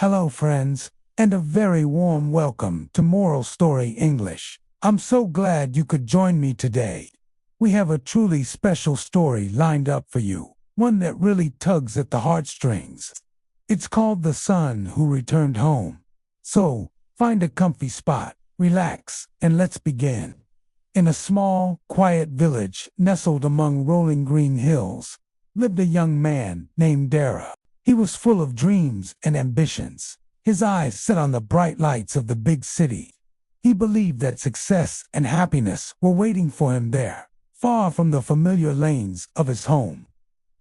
Hello, friends, and a very warm welcome to Moral Story English. I'm so glad you could join me today. We have a truly special story lined up for you, one that really tugs at the heartstrings. It's called The Son Who Returned Home. So, find a comfy spot, relax, and let's begin. In a small, quiet village nestled among rolling green hills, lived a young man named Dara. He was full of dreams and ambitions, his eyes set on the bright lights of the big city. He believed that success and happiness were waiting for him there, far from the familiar lanes of his home.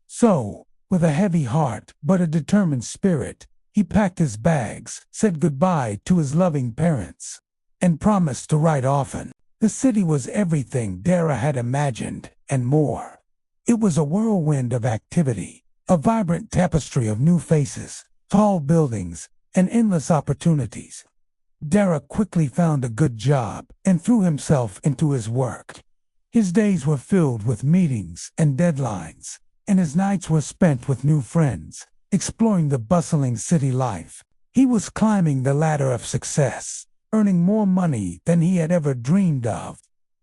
So, with a heavy heart but a determined spirit, he packed his bags, said goodbye to his loving parents, and promised to write often. The city was everything Dara had imagined, and more. It was a whirlwind of activity, a vibrant tapestry of new faces, tall buildings, and endless opportunities. Dara quickly found a good job and threw himself into his work. His days were filled with meetings and deadlines, and his nights were spent with new friends, exploring the bustling city life. He was climbing the ladder of success, earning more money than he had ever dreamed of.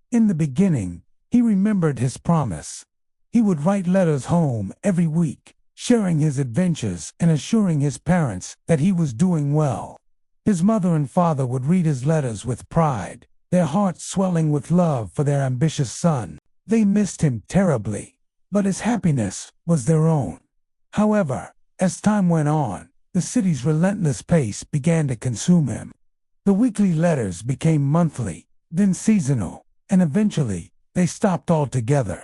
In the beginning, he remembered his promise. He would write letters home every week, sharing his adventures and assuring his parents that he was doing well. His mother and father would read his letters with pride, their hearts swelling with love for their ambitious son. They missed him terribly, but his happiness was their own. However, as time went on, the city's relentless pace began to consume him. The weekly letters became monthly, then seasonal, and eventually they stopped altogether.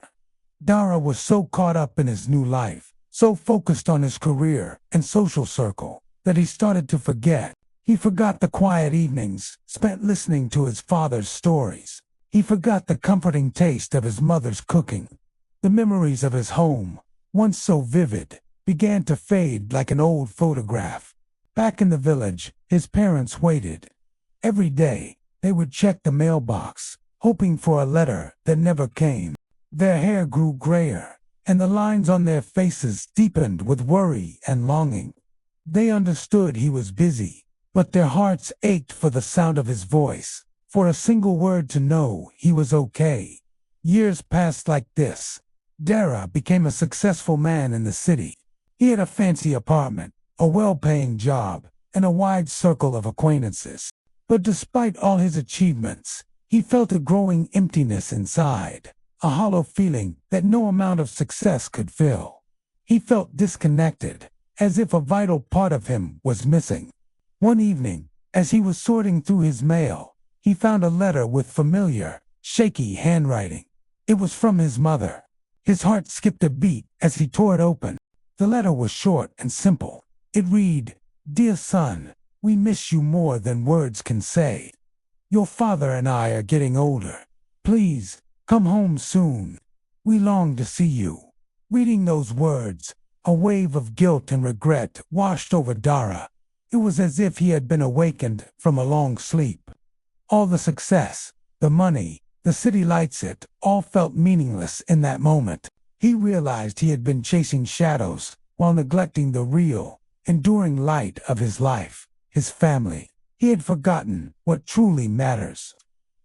Dara was so caught up in his new life, so focused on his career and social circle, that he started to forget. He forgot the quiet evenings spent listening to his father's stories. He forgot the comforting taste of his mother's cooking. The memories of his home, once so vivid, began to fade like an old photograph. Back in the village, his parents waited. Every day, they would check the mailbox, hoping for a letter that never came. Their hair grew grayer, and the lines on their faces deepened with worry and longing. They understood he was busy, but their hearts ached for the sound of his voice, for a single word to know he was okay. Years passed like this. Dara became a successful man in the city. He had a fancy apartment, a well-paying job, and a wide circle of acquaintances. But despite all his achievements, he felt a growing emptiness inside, a hollow feeling that no amount of success could fill. He felt disconnected, as if a vital part of him was missing. One evening, as he was sorting through his mail, he found a letter with familiar, shaky handwriting. It was from his mother. His heart skipped a beat as he tore it open. The letter was short and simple. It read, "Dear son, we miss you more than words can say. Your father and I are getting older. Please, come home soon. We long to see you." Reading those words, a wave of guilt and regret washed over Dara. It was as if he had been awakened from a long sleep. All the success, the money, the city lights, it all felt meaningless in that moment. He realized he had been chasing shadows while neglecting the real, enduring light of his life, his family. He had forgotten what truly matters.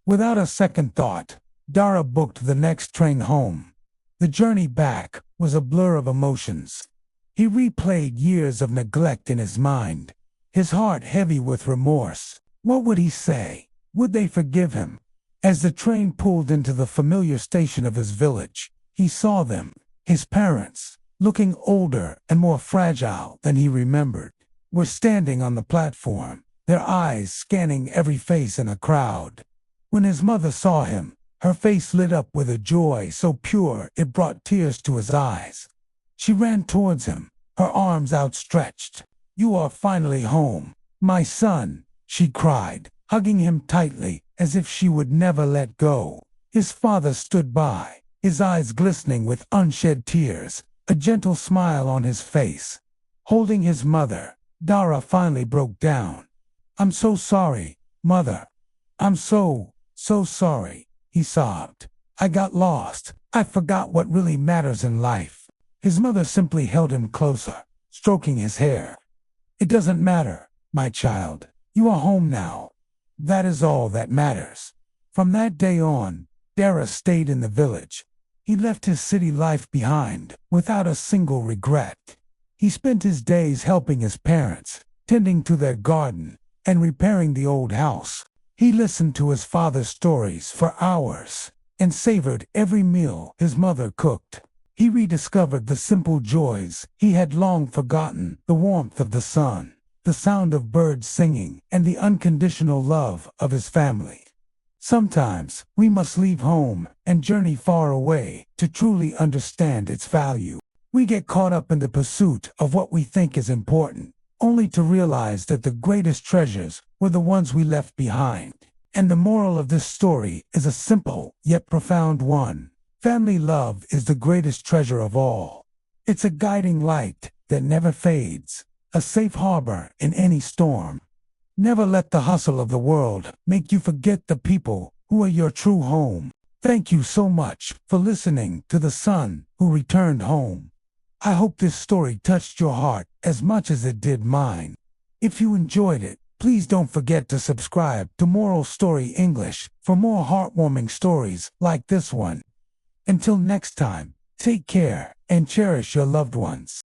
Without a second thought, Dara booked the next train home. The journey back was a blur of emotions. He replayed years of neglect in his mind, his heart heavy with remorse. What would he say? Would they forgive him? As the train pulled into the familiar station of his village, he saw them, his parents, looking older and more fragile than he remembered, were standing on the platform, their eyes scanning every face in a crowd. When his mother saw him, her face lit up with a joy so pure it brought tears to his eyes. She ran towards him, her arms outstretched. "You are finally home, my son," she cried, hugging him tightly as if she would never let go. His father stood by, his eyes glistening with unshed tears, a gentle smile on his face. Holding his mother, Dara finally broke down. "I'm so sorry, Mother. I'm so sorry," he sobbed. "I got lost. I forgot what really matters in life." His mother simply held him closer, stroking his hair. "It doesn't matter. my child. You are home now. That is all that matters." From that day on, Dara stayed in the village. He left his city life behind without a single regret. He spent his days helping his parents, tending to their garden, and repairing the old house. He listened to his father's stories for hours and savored every meal his mother cooked. He rediscovered the simple joys he had long forgotten: the warmth of the sun, the sound of birds singing, and the unconditional love of his family. Sometimes we must leave home and journey far away to truly understand its value. We get caught up in the pursuit of what we think is important, only to realize that the greatest treasures were the ones we left behind. And the moral of this story is a simple yet profound one. Family love is the greatest treasure of all. It's a guiding light that never fades, a safe harbor in any storm. Never let the hustle of the world make you forget the people who are your true home. Thank you so much for listening to The Son Who Returned Home. I hope this story touched your heart as much as it did mine. If you enjoyed it, please don't forget to subscribe to Moral Story English for more heartwarming stories like this one. Until next time, take care and cherish your loved ones.